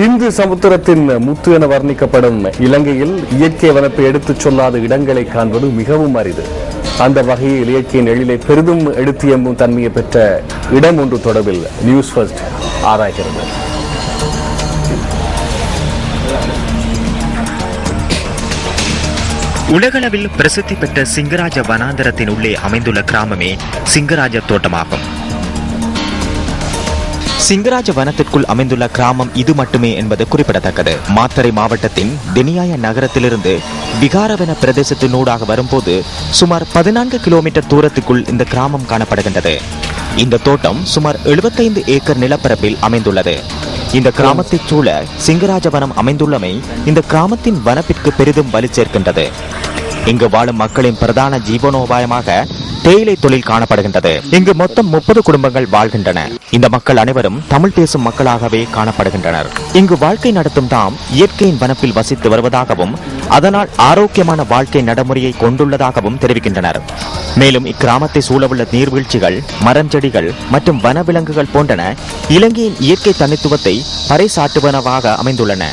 இந்து சமுத்திரத்தின் முத்து என வர்ணிக்கப்படும் இலங்கையில் இயற்கை வனப்பை எடுத்துச் சொல்லாத இடங்களை காண்பது மிகவும் அரிது. அந்த வகையில் இயற்கையின் எழிலை பெரிதும் எடுத்து எம்பும் தன்மையை பெற்ற இடம் ஒன்று தொடர்பில் நியூஸ் ஃபர்ஸ்ட் ஆராய்கிறது. உலகளவில் பிரசித்தி பெற்ற சிங்கராஜ வனாந்தரத்தின் உள்ளே அமைந்துள்ள கிராமமே சிங்கராஜ தோட்டமாகும். சிங்கராஜ வனத்திற்குள் அமைந்துள்ள கிராமம் இது மட்டுமே என்பது குறிப்பிடத்தக்கது. மாத்தறை மாவட்டத்தின் தெனியாய நகரத்திலிருந்து விகாரவன பிரதேசத்தினூடாக வரும்போது சுமார் 14 கிலோமீட்டர் தூரத்துக்குள் இந்த கிராமம் காணப்படுகின்றது. இந்த தோட்டம் சுமார் 75 ஏக்கர் நிலப்பரப்பில் அமைந்துள்ளது. இந்த கிராமத்தைச் சூழ சிங்கராஜ வனம் அமைந்துள்ளமை இந்த கிராமத்தின் வனப்பிற்கு பெரிதும் வலி சேர்க்கின்றது. இங்கு வாழும் மக்களின் பிரதான ஜீவனோபாயமாக தேயிலை தொழில் காணப்படுகின்றது. இங்கு மொத்தம் 30 குடும்பங்கள் வாழ்கின்றன. இந்த மக்கள் அனைவரும் தமிழ் பேசும் மக்களாகவே காணப்படுகின்றனர். இங்கு வாழ்க்கை நடத்தும் தாம் இயற்கையின் வனப்பில் வசித்து வருவதாகவும் அதனால் ஆரோக்கியமான வாழ்க்கை நடைமுறையை கொண்டுள்ளதாகவும் தெரிவிக்கின்றனர். மேலும் இக்கிராமத்தை சூழவுள்ள நீர்வீழ்ச்சிகள், மரஞ்செடிகள் மற்றும் வனவிலங்குகள் போன்றன இலங்கையின் இயற்கை தனித்துவத்தை பறைசாற்றுவனவாக அமைந்துள்ளன.